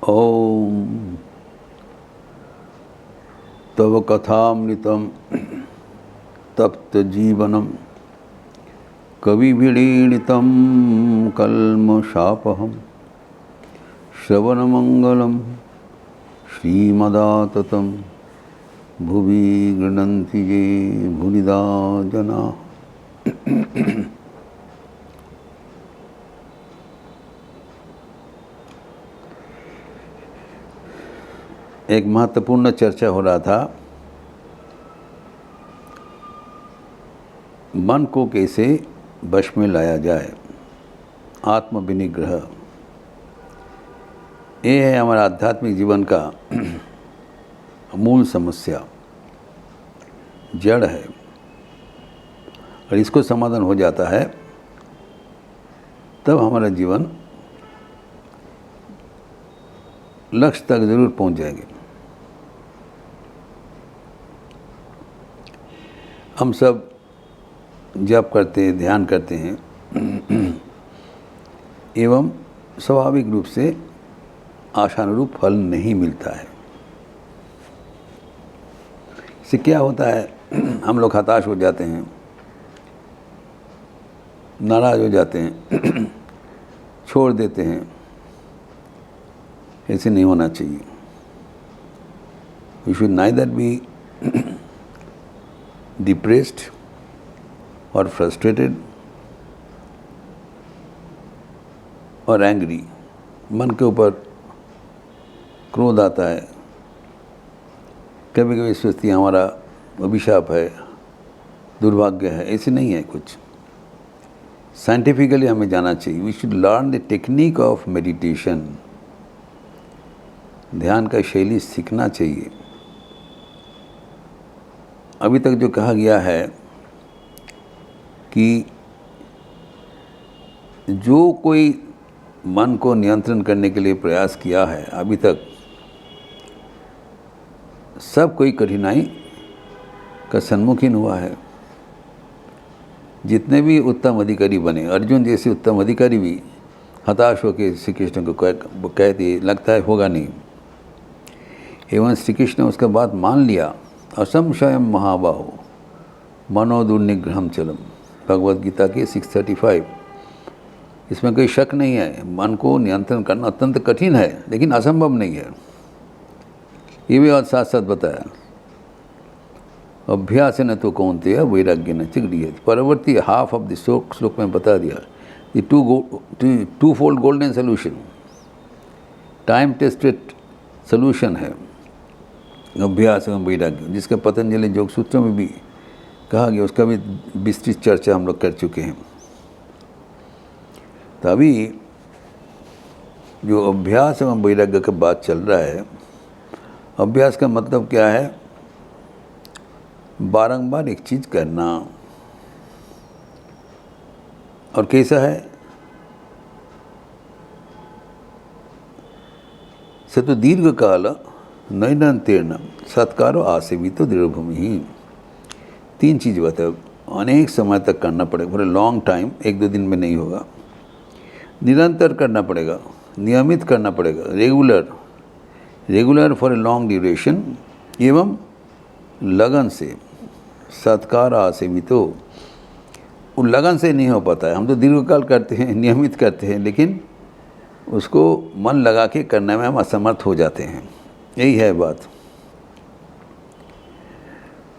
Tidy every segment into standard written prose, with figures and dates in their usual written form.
ओम तव कथामृतं तप्त जीवनम कविभिरीडितं कल्मषापहं श्रवणमंगलं श्रीमदाततं भुवि गृह्णन्ति ये भुनिदा जनाः। एक महत्वपूर्ण चर्चा हो रहा था, मन को कैसे वश में लाया जाए, आत्म विनिग्रह। ये है हमारा आध्यात्मिक जीवन का मूल समस्या, जड़ है। और इसको समाधान हो जाता है तब हमारा जीवन लक्ष्य तक जरूर पहुंच जाएंगे। हम सब जप करते हैं, ध्यान करते हैं एवं स्वाभाविक रूप से आशानुरूप फल नहीं मिलता है। इससे क्या होता है, हम लोग हताश हो जाते हैं, नाराज हो जाते हैं, छोड़ देते हैं। ऐसे नहीं होना चाहिए। We should neither be depressed और फ्रस्ट्रेटेड और एंग्री। मन के ऊपर क्रोध आता है, कभी कभी सोचती है हमारा अभिशाप है, दुर्भाग्य है। ऐसे नहीं है कुछ। साइंटिफिकली हमें जाना चाहिए। We should learn the technique of meditation. ध्यान का शैली सीखना चाहिए। अभी तक जो कहा गया है कि जो कोई मन को नियंत्रण करने के लिए प्रयास किया है, अभी तक सब कोई कठिनाई का सम्मुखीन हुआ है। जितने भी उत्तम अधिकारी बने, अर्जुन जैसे उत्तम अधिकारी भी हताश होकर श्री कृष्ण को कह दिए, लगता है होगा नहीं। एवं श्री कृष्ण उसका बात मान लिया। असंशयम महाबाहो मनो दुर्निग्रहम चलम, भगवद गीता के 635। इसमें कोई शक नहीं है, मन को नियंत्रण करना अत्यंत कठिन है, लेकिन असंभव नहीं है। ये भी और साथ साथ बताया, अभ्यास न तो कौन्तेय वैराग्य न च गृह्यते। परवर्ती हाफ ऑफ द श्लोक में बता दिया ये two fold golden solution, time tested solution है अभ्यास एवं वैराग्य, जिसका पतंजलि योग सूत्रों में भी कहा गया। उसका भी विस्तृत चर्चा हम लोग कर चुके हैं। तो अभी जो अभ्यास एवं वैराग्य का बात चल रहा है, अभ्यास का मतलब क्या है? बारंबार एक चीज़ करना। और कैसा है? स तो दीर्घ काल नैनंतेन सत्कारो आसेवितो दृढ़भूमि ही। तीन चीज़ बताओ, अनेक समय तक करना पड़ेगा, फॉर ए लॉन्ग टाइम, एक दो दिन में नहीं होगा। निरंतर करना पड़ेगा, नियमित करना पड़ेगा, regular for a long duration, एवं लगन से। सत्कार आसेवितो, वो लगन से नहीं हो पाता है। हम तो दीर्घकाल करते हैं, नियमित करते हैं, लेकिन उसको मन लगा के करने में हम असमर्थ हो जाते हैं। यही है बात।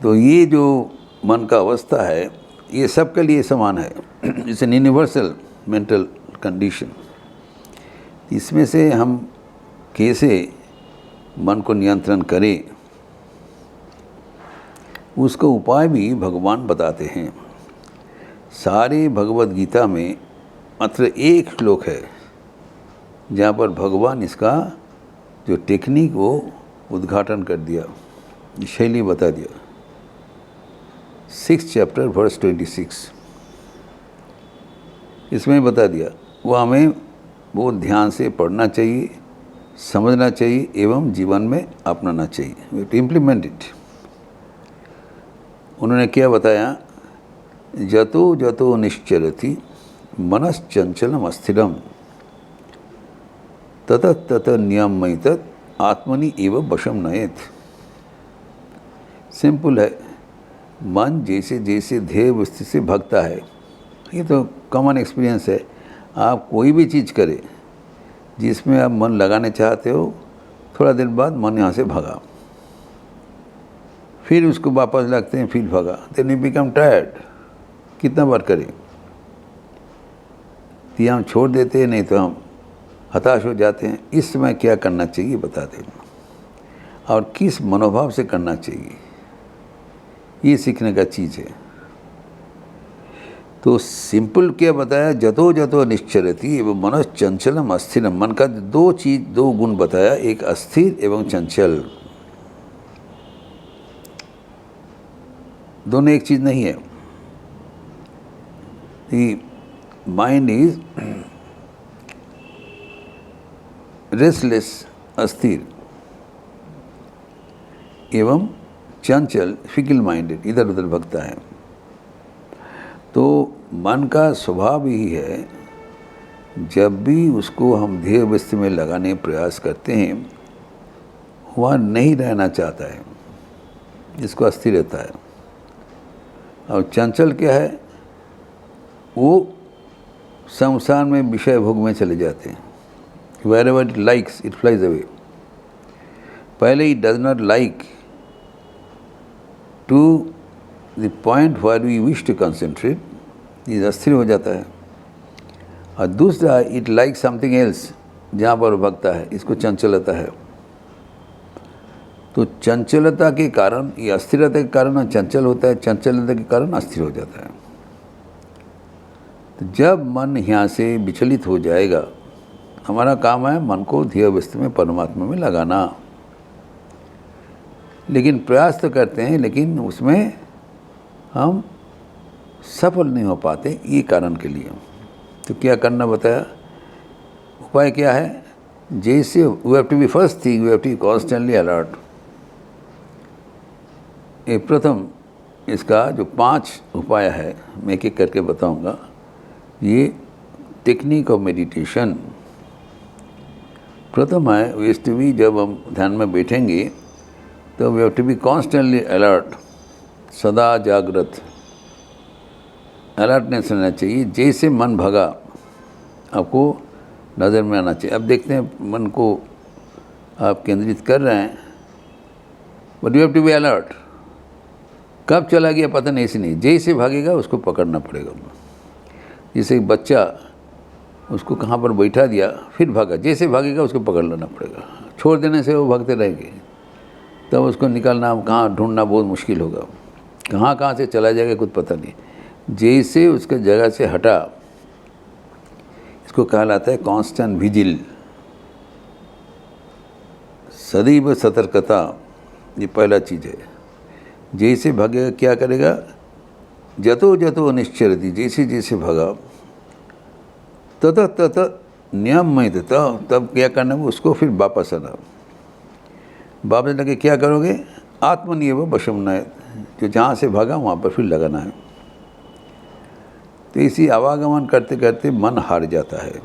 तो ये जो मन का अवस्था है, ये सबके लिए समान है। It's an universal mental condition. इसमें से हम कैसे मन को नियंत्रण करें, उसका उपाय भी भगवान बताते हैं। सारे भगवद गीता में मात्र एक श्लोक है जहाँ पर भगवान इसका जो टेक्निक वो उद्घाटन कर दिया, शैली बता दिया। 6th चैप्टर वर्स 26, इसमें बता दिया। वो हमें बहुत ध्यान से पढ़ना चाहिए, समझना चाहिए एवं जीवन में अपनाना चाहिए। We to implement it. उन्होंने क्या बताया? जतो जतो निश्चरति मनश्चंचलम अस्थिरम ततः ततः नियममयि तत् आत्मनि एव वशम नयेत। सिंपल है, मन जैसे जैसे ध्येय वस्तु से भागता है, ये तो कॉमन एक्सपीरियंस है। आप कोई भी चीज़ करें जिसमें आप मन लगाने चाहते हो, थोड़ा देर बाद मन यहाँ से भागा, फिर उसको वापस लगते हैं, फिर भागा, देन यू बिकम टायर्ड। कितना बार करें? तो हम छोड़ देते हैं, नहीं तो हम हताश हो जाते हैं। इस समय क्या करना चाहिए बता दें, और किस मनोभाव से करना चाहिए, ये सीखने का चीज़ है। तो सिंपल क्या बताया, जतो जतो निश्चरति एवं मनस चंचलम अस्थिरम। मन का दो गुण बताया, एक अस्थिर एवं चंचल। दोनों एक चीज़ नहीं है। माइंड इज रेस्टलेस, अस्थिर, एवं चंचल, फिकल माइंडेड, इधर उधर भगता है। तो मन का स्वभाव ही है, जब भी उसको हम ध्येय वस्तु में लगाने प्रयास करते हैं, वहाँ नहीं रहना चाहता है, इसको अस्थिर रहता है। और चंचल क्या है, वो संसार में विषय भोग में चले जाते हैं। Wherever it likes, it flies away. पहले it does not like to the point where we wish to concentrate, ये अस्थिर हो जाता है। और दूसरा it likes something else, जहाँ पर भगता है, इसको चंचलता है। तो चंचलता के कारण, ये अस्थिरता के कारण चंचल होता है, चंचलता के कारण अस्थिर हो जाता है। तो जब मन यहाँ से विचलित हो जाएगा, हमारा काम है मन को ध्येय वस्तु में, परमात्मा में लगाना। लेकिन प्रयास तो करते हैं, लेकिन उसमें हम सफल नहीं हो पाते, ये कारण के लिए। तो क्या करना बताया, उपाय क्या है? जैसे we have to be, first thing we have to be constantly alert. ये प्रथम, इसका जो 5 उपाय है, मैं एक एक करके बताऊंगा। ये टेक्निक ऑफ मेडिटेशन। प्रथम है, वी हैव टू बी, जब हम ध्यान में बैठेंगे तो we have to be constantly alert, सदा जागृत, अलर्टनेस रहना चाहिए। जैसे मन भगा, आपको नज़र में आना चाहिए। अब देखते हैं, मन को आप केंद्रित कर रहे हैं, but you have to be alert. कब चला गया पता नहीं, ऐसे नहीं, जैसे भागेगा उसको पकड़ना पड़ेगा। जैसे एक बच्चा, उसको कहाँ पर बैठा दिया, फिर भागा, जैसे भागेगा उसको पकड़ लेना पड़ेगा। छोड़ देने से वो भागते रहेंगे, तब उसको निकालना, कहाँ ढूंढना बहुत मुश्किल होगा। कहाँ कहाँ से चला जाएगा कुछ पता नहीं। जैसे उसके जगह से हटा, इसको कहलाता है कांस्टेंट विजिल, सदैव सतर्कता। ये पहला चीज़ है। जैसे भागेगा क्या करेगा, जतो जतो निश्चरति, जैसे जैसे भागा, ततः ततः नियममयि ततः, तब क्या करना है उसको, फिर वापस आना। वापस लगे क्या करोगे, आत्मनियव वशम नयेत, जो जहाँ से भागा वहाँ पर फिर लगाना है। तो इसी आवागमन करते करते मन हार जाता है।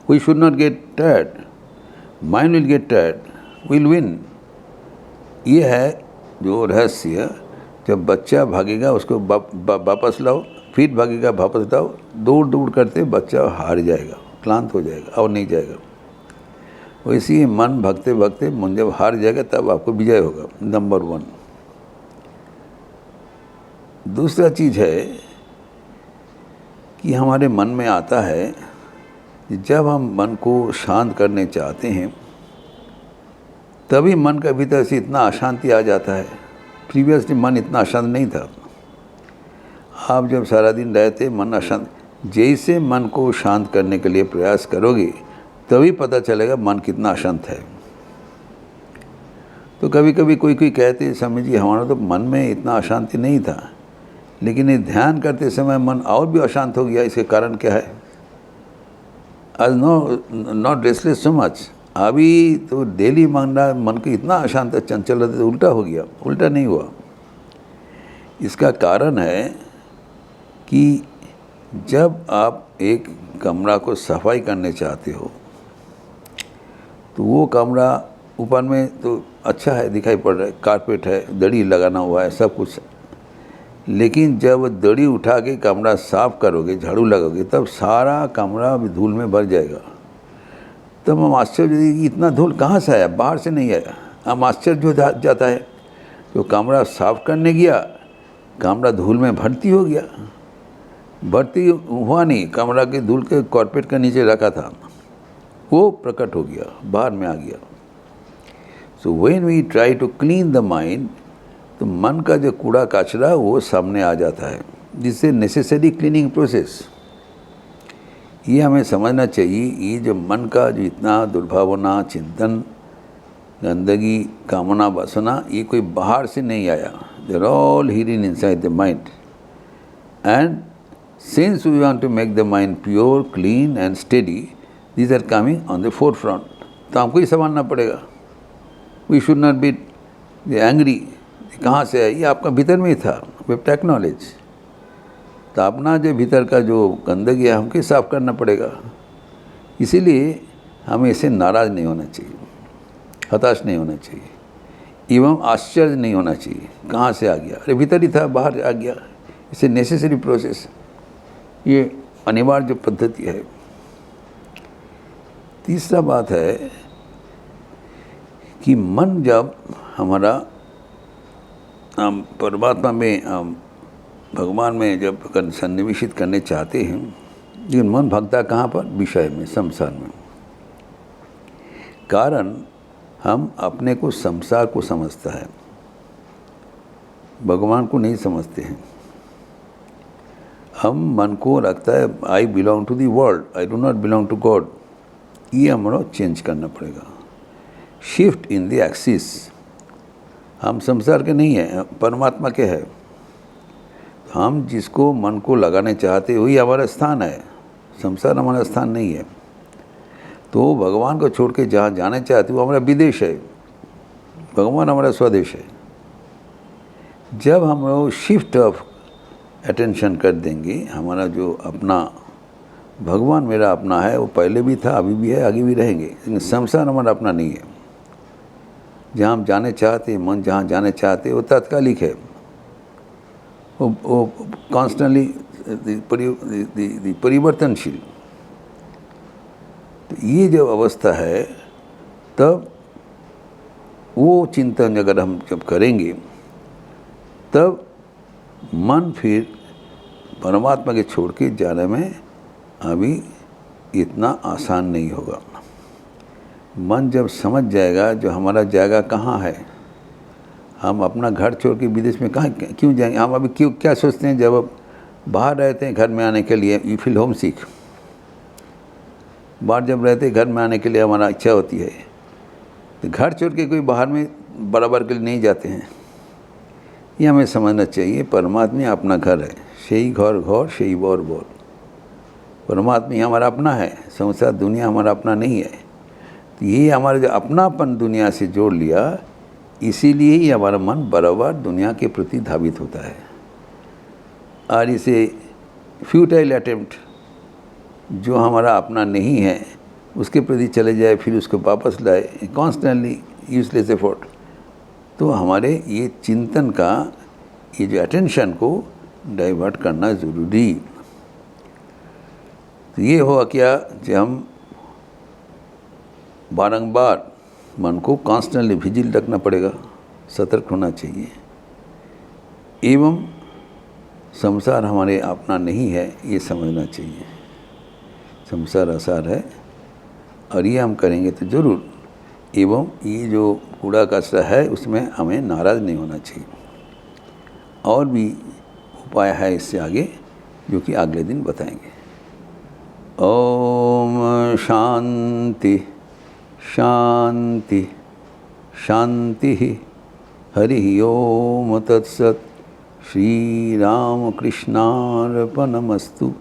We should not get tired, mind will get tired, will win. ये है जो रहस्य। जब बच्चा भागेगा उसको वापस लाओ, फिर भागेगा वापस लाओ, दौड़ दौड़ करते बच्चा हार जाएगा, क्लांत हो जाएगा और नहीं जाएगा। वैसे ही मन भागते भागते मन जब हार जाएगा तब आपको विजय होगा, नंबर 1। दूसरा चीज़ है कि हमारे मन में आता है, जब हम मन को शांत करने चाहते हैं तभी मन के भीतर से इतना अशांति आ जाता है। प्रीवियसली मन इतना अशांत नहीं था। आप जब सारा दिन रहते मन अशांत, जैसे मन को शांत करने के लिए प्रयास करोगे तभी पता चलेगा मन कितना अशांत है। तो कभी कभी कोई कहते, स्वामी जी हमारा तो मन में इतना अशांति नहीं था, लेकिन ये ध्यान करते समय मन और भी अशांत हो गया। इसके कारण क्या है? आज नॉट रेस्टलेस सो मच, अभी तो डेली मांगना, मन को इतना अशांत चंचल रहता, तो उल्टा हो गया। उल्टा नहीं हुआ। इसका कारण है कि जब आप एक कमरा को सफाई करने चाहते हो तो वो कमरा ऊपर में तो अच्छा है, दिखाई पड़ रहा है, कारपेट है, दड़ी लगाना हुआ है, सब कुछ। लेकिन जब दड़ी उठा के कमरा साफ करोगे, झाड़ू लगाओगे, तब सारा कमरा धूल में भर जाएगा। तब हम आश्चर्य कि इतना धूल कहाँ से आया, बाहर से नहीं आया। हम आश्चर्य हो जाता है, तो कमरा साफ करने गया, कमरा धूल में भर्ती हो गया। भर्ती हुआ नहीं, कमरा के धूल के कारपेट के नीचे रखा था, वो प्रकट हो गया, बाहर में आ गया। So when we try to clean the mind, तो मन का जो कूड़ा कचरा वो सामने आ जाता है, जिससे नेसेसरी क्लीनिंग प्रोसेस। ये हमें समझना चाहिए, ये जो मन का जो इतना दुर्भावना, चिंतन, गंदगी, कामना, वासना, ये कोई बाहर से नहीं आया। They are all hidden inside the mind. And since we want to make the mind pure, clean and steady, these are coming on the forefront. तो हमको ही संभालना पड़ेगा। We should not be angry, कहाँ से है, ये आपका भीतर में ही था, विद टेक्नोलॉजी। तो अपना जो भीतर का जो गंदगी है हमको साफ करना पड़ेगा। इसीलिए हमें इससे नाराज़ नहीं होना चाहिए, हताश नहीं होना चाहिए, एवं आश्चर्य नहीं होना चाहिए, कहाँ से आ गया, अरे भीतर ही था, बाहर आ गया। इसे नेसेसरी प्रोसेस, ये अनिवार्य जो पद्धति है। तीसरा बात है कि मन जब हमारा परमात्मा में, भगवान में जब सन्निवेशित करने चाहते हैं, लेकिन मन भागता कहाँ पर, विषय में, संसार में। कारण हम अपने को संसार को समझता है, भगवान को नहीं समझते हैं। हम मन को रखता है I belong to the world, I do not belong to God. ये हमारा चेंज करना पड़ेगा, शिफ्ट इन द एक्सिस। हम संसार के नहीं हैं, परमात्मा के हैं। हम जिसको मन को लगाने चाहते वही हमारा स्थान है, संसार हमारा स्थान नहीं है। तो भगवान को छोड़ के जहाँ जाना चाहते वो हमारा विदेश है, भगवान हमारा स्वदेश है। जब हम लोग शिफ्ट ऑफ अटेंशन कर देंगे, हमारा जो अपना भगवान मेरा अपना है, वो पहले भी था, अभी भी है, आगे भी रहेंगे, लेकिन संसार हमारा अपना नहीं है। जहाँ हम जाने चाहते, मन जहाँ जाने चाहते वो तात्कालिक है, वो कॉन्स्टेंटली परिवर्तनशील। तो ये जो अवस्था है, तब वो चिंतन अगर हम जब करेंगे, तब मन फिर परमात्मा के छोड़ के जाने में अभी इतना आसान नहीं होगा। मन जब समझ जाएगा जो हमारा जगह कहाँ है, हम अपना घर छोड़ के विदेश में कहाँ क्यों जाएंगे। हम अभी क्यों क्या सोचते हैं, जब अब बाहर रहते हैं घर में आने के लिए, यू फील होम सिक। बाहर जब रहते हैं घर में आने के लिए हमारा इच्छा होती है, तो घर छोड़ के कोई बाहर में बराबर के लिए नहीं जाते हैं। ये हमें समझना चाहिए, परमात्मा अपना घर है, सही घर घर सही बोर बोर। परमात्मा ही हमारा अपना है, संसार दुनिया हमारा अपना नहीं है। तो ये हमारा जो अपनापन दुनिया से जोड़ लिया, इसीलिए ही हमारा मन बराबर दुनिया के प्रति धावित होता है। और इसे फ्यूटाइल अटेम्प्ट जो हमारा अपना नहीं है उसके प्रति चले जाए, फिर उसको वापस लाए, कॉन्स्टेंटली यूजलेस एफर्ट। तो हमारे ये चिंतन का, ये जो अटेंशन को डाइवर्ट करना ज़रूरी। तो ये हुआ क्या, जब हम बारंबार मन को कॉन्स्टेंटली विजिल रखना पड़ेगा, सतर्क होना चाहिए। एवं संसार हमारे अपना नहीं है, ये समझना चाहिए। संसार असार है, और ये हम करेंगे तो ज़रूर। एवं ये जो कूड़ा कचरा है उसमें हमें नाराज़ नहीं होना चाहिए। और भी उपाय है इससे आगे, जो कि अगले दिन बताएंगे। ओम शांति शांति शांति। हरि ओम तत्सत। श्री राम कृष्णार्पणमस्तु।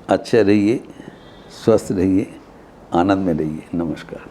अच्छे रहिए, स्वस्थ रहिए, आनंद में रहिए। नमस्कार।